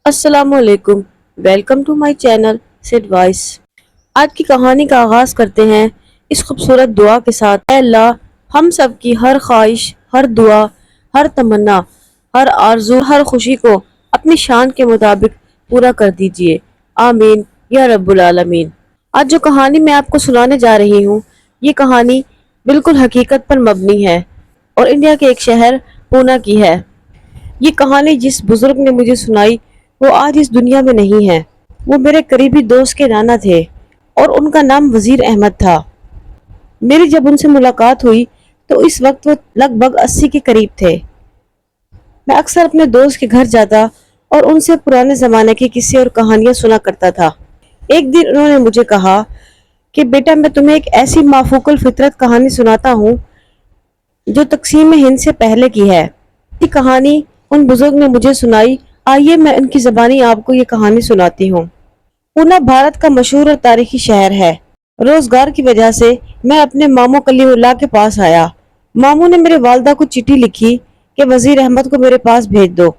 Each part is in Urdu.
السلام علیکم، welcome to my channel sad voice. آج کی کہانی کا آغاز کرتے ہیں اس خوبصورت دعا کے ساتھ۔ اے اللہ، ہم سب کی ہر خواہش، ہر دعا، ہر تمنا، ہر آرزو، ہر خوشی کو اپنی شان کے مطابق پورا کر دیجئے، آمین یا رب العالمین۔ آج جو کہانی میں آپ کو سنانے جا رہی ہوں، یہ کہانی بالکل حقیقت پر مبنی ہے اور انڈیا کے ایک شہر پونا کی ہے۔ یہ کہانی جس بزرگ نے مجھے سنائی وہ آج اس دنیا میں نہیں ہے۔ وہ میرے قریبی دوست کے نانا تھے اور ان کا نام وزیر احمد تھا۔ میری جب ان سے ملاقات ہوئی تو اس وقت وہ لگ بھگ 80 کے قریب تھے۔ میں اکثر اپنے دوست کے گھر جاتا اور ان سے پرانے زمانے کے قصے اور کہانیاں سنا کرتا تھا۔ ایک دن انہوں نے مجھے کہا کہ بیٹا، میں تمہیں ایک ایسی مافوق الفطرت کہانی سناتا ہوں جو تقسیم ہند سے پہلے کی ہے۔ یہ کہانی ان بزرگ نے مجھے سنائی، آئیے میں ان کی زبانی آپ کو یہ کہانی سناتی ہوں۔ پونا بھارت کا مشہور اور تاریخی شہر ہے۔ روزگار کی وجہ سے میں اپنے ماموں کلیم اللہ کے پاس آیا۔ ماموں نے میرے والدہ کو چٹھی لکھی کہ وزیر احمد کو میرے پاس بھیج دو،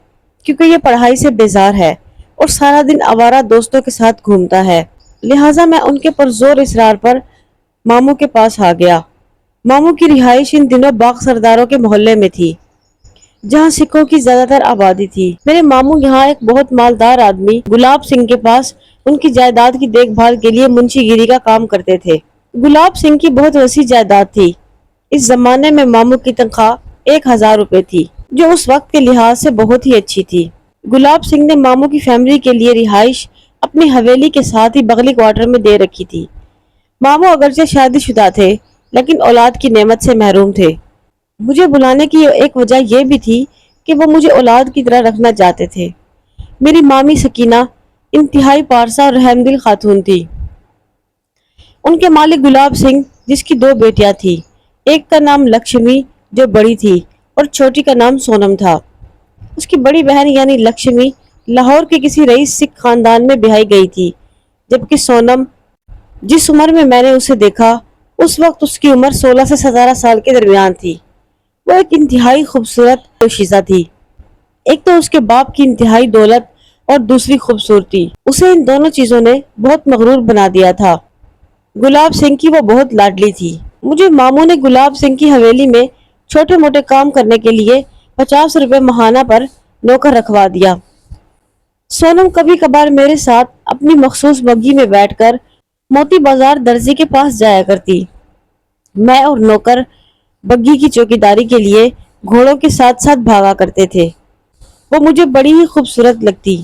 کیونکہ یہ پڑھائی سے بیزار ہے اور سارا دن آوارہ دوستوں کے ساتھ گھومتا ہے۔ لہٰذا میں ان کے پرزور اصرار پر ماموں کے پاس آ گیا۔ ماموں کی رہائش ان دنوں باغ سرداروں کے محلے میں تھی، جہاں سکھوں کی زیادہ تر آبادی تھی۔ میرے ماموں یہاں ایک بہت مالدار آدمی گلاب سنگھ کے پاس ان کی جائیداد کی دیکھ بھال کے لیے منشی گیری کا کام کرتے تھے۔ گلاب سنگھ کی بہت وسیع جائیداد تھی۔ اس زمانے میں ماموں کی تنخواہ 1000 روپے تھی، جو اس وقت کے لحاظ سے بہت ہی اچھی تھی۔ گلاب سنگھ نے ماموں کی فیملی کے لیے رہائش اپنی حویلی کے ساتھ ہی بغلی کوارٹر میں دے رکھی تھی۔ ماموں اگرچہ شادی شدہ تھے لیکن اولاد کی نعمت سے محروم تھے۔ مجھے بلانے کی ایک وجہ یہ بھی تھی کہ وہ مجھے اولاد کی طرح رکھنا چاہتے تھے۔ میری مامی سکینہ انتہائی پارسا اور رحم دل خاتون تھی۔ ان کے مالک گلاب سنگھ، جس کی 2 بیٹیاں تھیں، ایک کا نام لکشمی جو بڑی تھی اور چھوٹی کا نام سونم تھا۔ اس کی بڑی بہن یعنی لکشمی لاہور کے کسی رئیس سکھ خاندان میں بیاہی گئی تھی، جبکہ سونم، جس عمر میں میں نے اسے دیکھا، اس وقت اس کی عمر 16 سے 17 سال کے درمیان تھی۔ وہ ایک انتہائی خوبصورت دوشیزہ تھی۔ ایک تو اس کے باپ کی انتہائی دولت اور دوسری خوبصورتی، اسے ان دونوں چیزوں نے بہت مغرور بنا دیا تھا۔ گلاب سنگھ کی وہ بہت لاڈلی تھی۔ مجھے ماموں نے گلاب سنگھ کی حویلی میں چھوٹے موٹے کام کرنے کے لیے 50 روپے ماہانہ پر نوکر رکھوا دیا۔ سونم کبھی کبھار میرے ساتھ اپنی مخصوص بگی میں بیٹھ کر موتی بازار درزی کے پاس جایا کرتی۔ میں اور نوکر بگی کی چوکیداری کے لیے گھوڑوں کے ساتھ ساتھ بھاگا کرتے تھے۔ وہ مجھے بڑی ہی خوبصورت لگتی،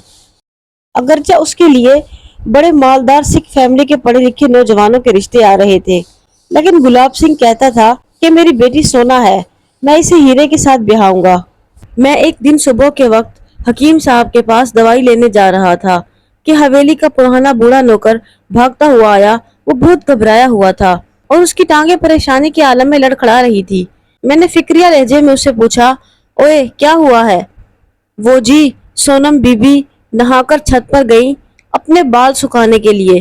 اگرچہ اس کے لیے بڑے مالدار سکھ فیملی کے پڑھے لکھے نوجوانوں کے رشتے آ رہے تھے، لیکن گلاب سنگھ کہتا تھا کہ میری بیٹی سونا ہے، میں اسے ہیرے کے ساتھ بیاہوں گا۔ میں ایک دن صبح کے وقت حکیم صاحب کے پاس دوائی لینے جا رہا تھا کہ حویلی کا پرانا بوڑھا نوکر بھاگتا ہوا آیا۔ وہ بہت گھبرایا ہوا تھا اور اس کی ٹانگیں پریشانی کے عالم میں لڑکھڑا رہی تھی۔ میں نے فکریہ لہجے میں اسے پوچھا، اوئے کیا ہوا ہے؟ وہ جی، سونم بی بی نہا کر چھت پر گئی اپنے بال سکھانے کے لیے،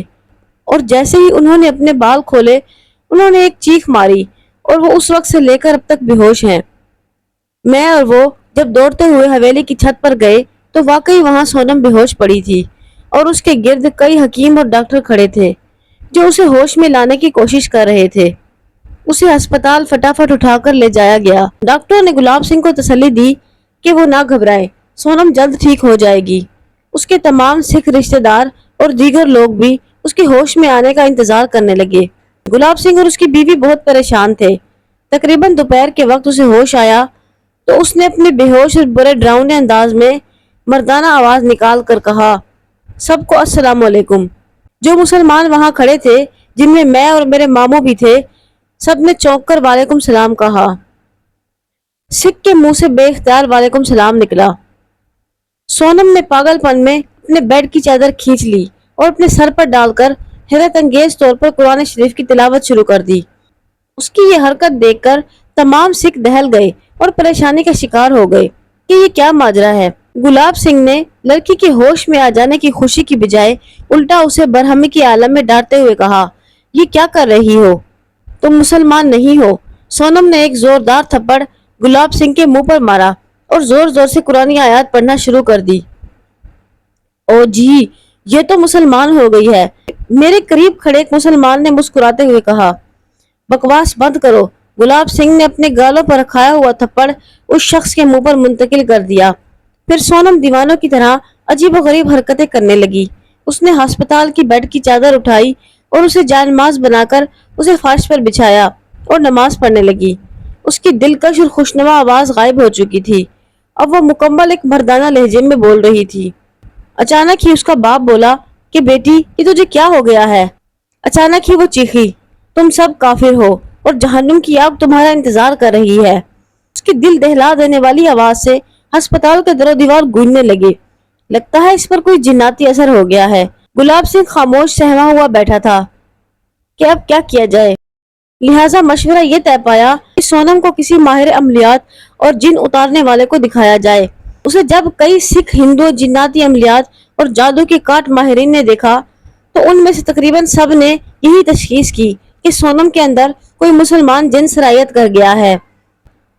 اور جیسے ہی انہوں نے اپنے بال کھولے انہوں نے ایک چیخ ماری اور وہ اس وقت سے لے کر اب تک بے ہوش ہیں۔ میں اور وہ جب دوڑتے ہوئے حویلی کی چھت پر گئے تو واقعی وہاں سونم بے ہوش پڑی تھی اور اس کے گرد کئی حکیم اور ڈاکٹر کھڑے تھے جو اسے ہوش میں لانے کی کوشش کر رہے تھے۔ اسے ہسپتال فٹافٹ اٹھا کر لے جایا گیا۔ ڈاکٹروں نے گلاب سنگھ کو تسلی دی کہ وہ نہ گھبرائے، سونم جلد ٹھیک ہو جائے گی۔ اس کے تمام سکھ رشتہ دار اور دیگر لوگ بھی اس کے ہوش میں آنے کا انتظار کرنے لگے۔ گلاب سنگھ اور اس کی بیوی بہت پریشان تھے۔ تقریباً دوپہر کے وقت اسے ہوش آیا تو اس نے اپنے بے ہوش اور برے ڈراؤنے انداز میں مردانہ آواز نکال کر کہا، سب کو السلام علیکم۔ جو مسلمان وہاں کھڑے تھے، جن میں اور میرے ماموں بھی تھے، سب نے چونک کر وعلیکم سلام کہا۔ سکھ کے منہ سے بے اختیار وعلیکم سلام نکلا۔ سونم نے پاگل پن میں اپنے بیڈ کی چادر کھینچ لی اور اپنے سر پر ڈال کر حیرت انگیز طور پر قرآن شریف کی تلاوت شروع کر دی۔ اس کی یہ حرکت دیکھ کر تمام سکھ دہل گئے اور پریشانی کا شکار ہو گئے کہ یہ کیا ماجرا ہے۔ گلاب سنگھ نے لڑکی کے ہوش میں آ جانے کی خوشی کی بجائے الٹا اسے برہمی کے عالم میں ڈانٹتے ہوئے کہا، یہ کیا کر رہی ہو؟ تم مسلمان نہیں ہو۔ سونم نے ایک زوردار تھپڑ گلاب سنگھ کے منہ پر مارا اور زور زور سے قرآنی آیات پڑھنا شروع کر دی۔ او جی، یہ تو مسلمان ہو گئی ہے، میرے قریب کھڑے ایک مسلمان نے مسکراتے ہوئے کہا۔ بکواس بند کرو، گلاب سنگھ نے اپنے گالوں پر کھایا ہوا تھپڑ اس شخص کے منہ پر منتقل کر دیا۔ پھر سونم دیوانوں کی طرح عجیب و غریب حرکتیں کرنے لگی۔ اس نے ہسپتال کی بیڈ کی چادر اٹھائی اور اسے جائے نماز بنا کر اسے فرش پر بچھایا اور نماز پڑھنے لگی۔ اس کی دلکش اور خوشنما آواز غائب ہو چکی تھی، اب وہ مکمل ایک مردانہ لہجے میں بول رہی تھی۔ اچانک ہی اس کا باپ بولا کہ بیٹی، یہ تجھے کیا ہو گیا ہے؟ اچانک ہی وہ چیخی، تم سب کافر ہو اور جہنم کی آگ تمہارا انتظار کر رہی ہے۔ اس کی دل دہلا دینے والی آواز سے ہسپتال کے در و دیوار گونجنے لگے۔ لگتا ہے اس پر کوئی جناتی اثر ہو گیا ہے۔ گلاب سنگھ خاموش سہما ہوا بیٹھا تھا کہ اب کیا کیا جائے۔ لہٰذا مشورہ یہ طے پایا کہ سونم کو کسی ماہر عملیات اور جن اتارنے والے کو دکھایا جائے۔ اسے جب کئی سکھ، ہندو، جناتی عملیات اور جادو کے کاٹ ماہرین نے دیکھا تو ان میں سے تقریباً سب نے یہی تشخیص کی کہ سونم کے اندر کوئی مسلمان جن سرایت کر گیا ہے۔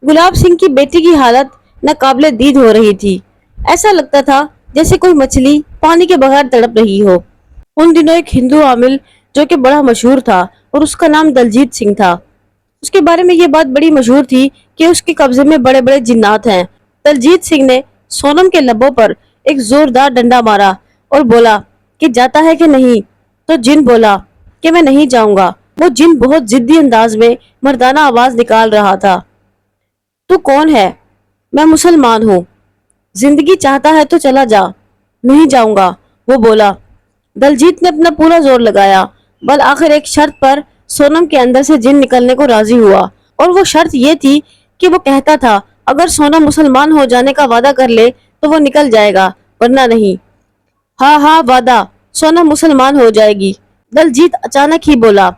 گلاب سنگھ کی بیٹی کی حالت ناقابل دید ہو رہی تھی۔ ایسا لگتا تھا جیسے کوئی مچھلی پانی کے بغیر تڑپ رہی ہو۔ ان دنوں ایک ہندو عامل جو کہ بڑا مشہور تھا اور اس کا نام دلجیت سنگھ تھا، اس کے بارے میں یہ بات بڑی مشہور تھی کہ اس کے قبضے میں بڑے بڑے جنات ہیں۔ دلجیت سنگھ نے سونم کے لبوں پر ایک زوردار ڈنڈا مارا اور بولا کہ جاتا ہے کہ نہیں؟ تو جن بولا کہ میں نہیں جاؤں گا۔ وہ جن بہت ضدی انداز میں مردانہ آواز نکال رہا تھا۔ تو کون ہے؟ میں مسلمان ہوں۔ زندگی چاہتا ہے تو چلا جا۔ نہیں جاؤں گا، وہ بولا۔ دلجیت نے اپنا پورا زور لگایا، بالآخر ایک شرط پر سونم کے اندر سے جن نکلنے کو راضی ہوا، اور وہ شرط یہ تھی کہ وہ کہتا تھا اگر سونم مسلمان ہو جانے کا وعدہ کر لے تو وہ نکل جائے گا، ورنہ نہیں۔ ہاں ہاں، وعدہ، سونم مسلمان ہو جائے گی۔ دلجیت اچانک ہی بولا،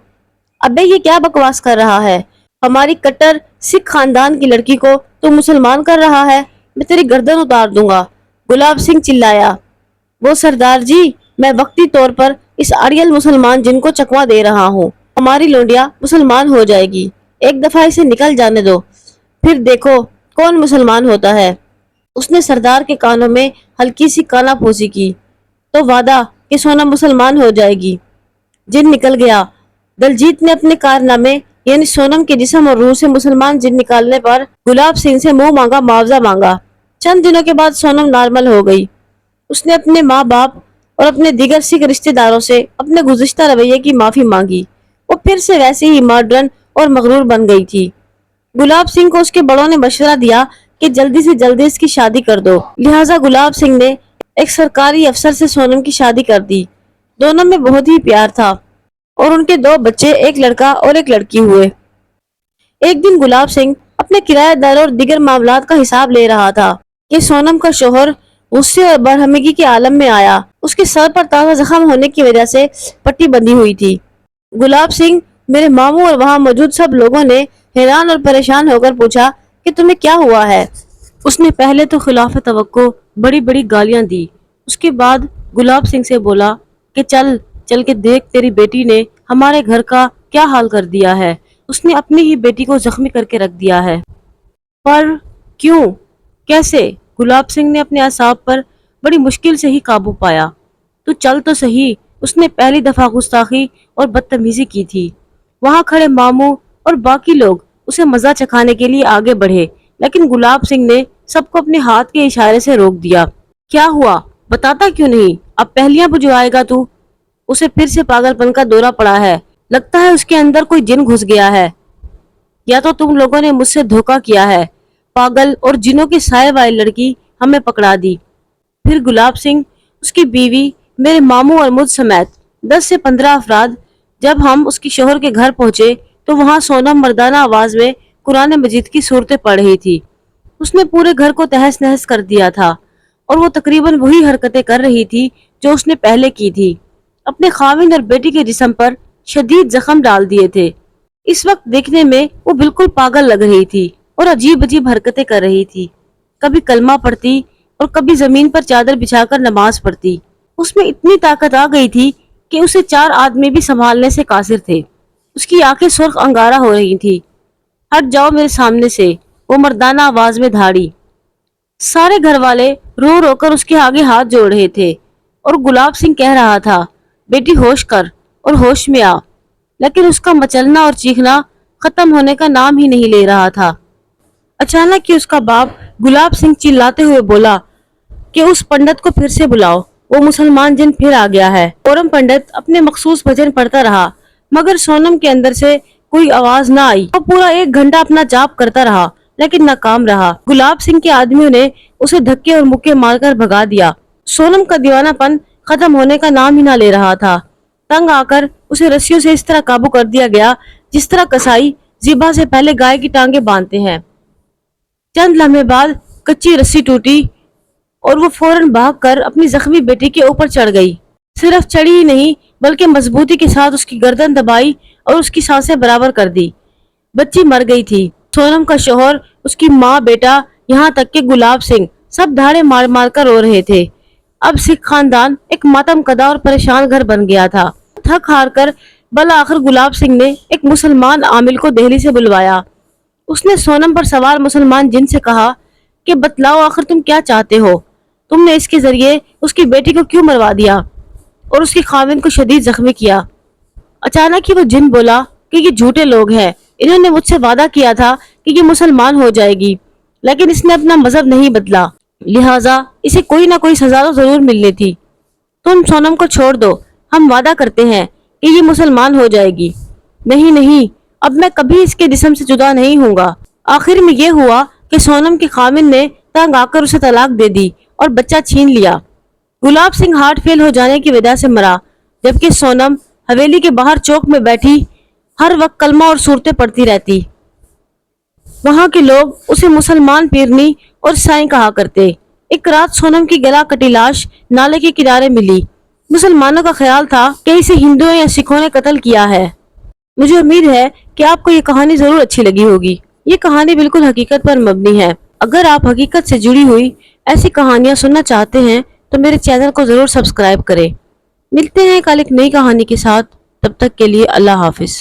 ابے یہ کیا بکواس کر رہا ہے؟ ہماری کٹر سکھ خاندان کی لڑکی کو تو مسلمان کر رہا ہے، میں تیری گردن اتار دوں گا۔ گلاب سنگھ چلایا، وہ سردار جی، میں وقتی طور پر اس اڑیل مسلمان جن کو چکوا دے رہا ہوں، ہماری لونڈیا مسلمان ہو جائے گی، ایک دفعہ اسے نکل جانے دو، پھر دیکھو کون مسلمان ہوتا ہے۔ اس نے سردار کے کانوں میں ہلکی سی کانا پھوسی کی، تو وعدہ کہ سونم مسلمان ہو جائے گی۔ جن نکل گیا۔ دلجیت نے اپنے کارنامے یعنی سونم کے جسم اور روح سے مسلمان جن نکالنے پر گلاب سنگھ سے منہ مانگا معاوضہ مانگا۔ چند دنوں کے بعد سونم نارمل ہو گئی۔ اس نے اپنے ماں باپ اور اپنے دیگر سکھ رشتہ داروں سے اپنے گزشتہ رویے کی معافی مانگی۔ وہ پھر سے ویسے ہی ماڈرن اور مغرور بن گئی تھی۔ گلاب سنگھ کو اس کے بڑوں نے مشورہ دیا کہ جلدی سے جلدی اس کی شادی کر دو، لہٰذا گلاب سنگھ نے ایک سرکاری افسر سے سونم کی شادی کر دی۔ دونوں میں بہت ہی پیار تھا اور ان کے 2 بچے، ایک لڑکا اور ایک لڑکی ہوئے۔ ایک دن گلاب سنگھ اپنے کرایہ داروں اور دیگر معاملات کا حساب لے رہا تھا کہ سونم کا شوہر غصے اور برہمگی کے عالم میں آیا۔ اس کے سر پر تازہ زخم ہونے کی وجہ سے پٹی بندھی ہوئی تھی۔ گلاب سنگھ، میرے ماموں اور وہاں موجود سب لوگوں نے حیران اور پریشان ہو کر پوچھا کہ تمہیں کیا ہوا ہے؟ اس نے پہلے تو خلاف توقع بڑی بڑی گالیاں دی۔ اس کے بعد گلاب سنگھ سے بولا کہ چل کے دیکھ، تیری بیٹی نے ہمارے گھر کا کیا حال کر دیا ہے۔ اس نے اپنی ہی بیٹی کو زخمی کر کے رکھ دیا ہے۔ پر کیوں؟ کیسے؟ گلاب سنگھ نے اپنے اعصاب پر بڑی مشکل سے ہی قابو پایا۔ تو چل تو صحیح۔ اس نے پہلی دفعہ گستاخی اور بدتمیزی کی تھی۔ وہاں کھڑے ماموں اور باقی لوگ اسے مزہ چکھانے کے لیے آگے بڑھے، لیکن گلاب سنگھ نے سب کو اپنے ہاتھ کے اشارے سے روک دیا۔ کیا ہوا؟ بتاتا کیوں نہیں؟ اب پہلیاں بجوائے گا تو؟ اسے پھر سے پاگل پن کا دورہ پڑا ہے، لگتا ہے اس کے اندر کوئی جن گھس گیا ہے، یا تو تم لوگوں نے مجھ سے دھوکہ کیا ہے۔ پاگل اور جنوں کے سائے والی لڑکی ہمیں پکڑا دی۔ پھر گلاب سنگھ، اس کی بیوی، میرے ماموں اور مجھ سمیت 10 سے 15 افراد جب ہم اس کی شوہر کے گھر پہنچے تو وہاں سونم مردانہ آواز میں قرآن مجید کی صورتیں پڑھ رہی تھی۔ اس نے پورے گھر کو تہس نہس کر دیا تھا اور وہ تقریباً وہی حرکتیں کر رہی تھی جو اس نے پہلے کی تھی۔ اپنے خاوند اور بیٹی کے جسم پر شدید زخم ڈال دیے تھے۔ اس وقت دیکھنے میں وہ بالکل پاگل لگ رہی تھی اور عجیب عجیب حرکتیں کر رہی تھی۔ کبھی کلمہ پڑھتی اور کبھی زمین پر چادر بچھا کر نماز پڑھتی۔ اس میں اتنی طاقت آ گئی تھی کہ اسے 4 آدمی بھی سنبھالنے سے قاصر تھے۔ اس کی آنکھیں سرخ انگارہ ہو رہی تھی۔ ہٹ جاؤ میرے سامنے سے، وہ مردانہ آواز میں دھاڑی۔ سارے گھر والے رو رو کر اس کے آگے ہاتھ جوڑ رہے تھے۔ اور گلاب سنگھ کہہ رہا تھا بیٹی ہوش کر اور ہوش میں آ، لیکن اس کا مچلنا اور چیخنا ختم ہونے کا نام ہی نہیں لے رہا تھا۔ اچانک ہی اس کا باپ گلاب سنگھ چلاتے ہوئے بولا کہ اس پنڈت کو پھر سے بلاؤ، وہ مسلمان جن پھر آ گیا ہے۔ فوراً پنڈت اپنے مخصوص بھجن پڑھتا رہا مگر سونم کے اندر سے کوئی آواز نہ آئی۔ وہ پورا 1 گھنٹہ اپنا جاپ کرتا رہا لیکن ناکام رہا۔ گلاب سنگھ کے آدمیوں نے اسے دھکے اور مکے مار کر بھگا دیا۔ سونم کا دیوانہ پن ختم ہونے کا نام ہی نہ لے رہا تھا۔ تنگ آ کر اسے رسیوں سے اس طرح قابو کر دیا گیا جس طرح کسائی ذبح سے پہلے گائے کی ٹانگیں باندھتے ہیں۔ چند لمحے بعد کچی رسی ٹوٹی اور وہ فوراً بھاگ کر اپنی زخمی بیٹی کے اوپر چڑھ گئی۔ صرف چڑھی ہی نہیں بلکہ مضبوطی کے ساتھ اس کی گردن دبائی اور اس کی سانسیں برابر کر دی۔ بچی مر گئی تھی۔ سونم کا شوہر، اس کی ماں، بیٹا، یہاں تک کہ گلاب سنگھ سب دھاڑے مار مار کر رو رہے تھے۔ اب سکھ خاندان ایک ماتم کدا اور پریشان گھر بن گیا تھا۔ تھک ہار کر بالآخر گلاب سنگھ نے ایک مسلمان عامل کو دہلی سے بلوایا۔ اس نے سونم پر سوار مسلمان جن سے کہا کہ بتلاؤ آخر تم کیا چاہتے ہو؟ تم نے اس کے ذریعے اس کی بیٹی کو کیوں مروا دیا اور اس کی خاوند کو شدید زخمی کیا؟ اچانک ہی وہ جن بولا کہ یہ جھوٹے لوگ ہیں، انہوں نے مجھ سے وعدہ کیا تھا کہ یہ مسلمان ہو جائے گی لیکن اس نے اپنا مذہب نہیں بدلا، لہٰذا اسے کوئی نہ کوئی سزا تو ضرور ملنی تھی۔ تم سونم کو چھوڑ دو، ہم وعدہ کرتے ہیں کہ یہ مسلمان ہو جائے گی۔ نہیں نہیں، اب میں کبھی اس کے جسم سے جدا نہیں ہوں گا۔ آخر میں یہ ہوا کہ سونم کے خاوند نے تنگ آ کر اسے طلاق دے دی اور بچہ چھین لیا۔ گلاب سنگھ ہارٹ فیل ہو جانے کی وجہ سے مرا، جبکہ سونم حویلی کے باہر چوک میں بیٹھی ہر وقت کلمہ اور صورتیں پڑھتی رہتی۔ وہاں کے لوگ اسے مسلمان پیرنی اور سائیں کہا کرتے۔ ایک رات سونم کی گلا کٹی لاش نالے کے کنارے ملی۔ مسلمانوں کا خیال تھا کہ اسے ہندوؤں یا سکھوں نے قتل کیا ہے۔ مجھے امید ہے کہ آپ کو یہ کہانی ضرور اچھی لگی ہوگی۔ یہ کہانی بالکل حقیقت پر مبنی ہے۔ اگر آپ حقیقت سے جڑی ہوئی ایسی کہانیاں سننا چاہتے ہیں تو میرے چینل کو ضرور سبسکرائب کریں۔ ملتے ہیں کل ایک نئی کہانی کے ساتھ، تب تک کے لیے اللہ حافظ۔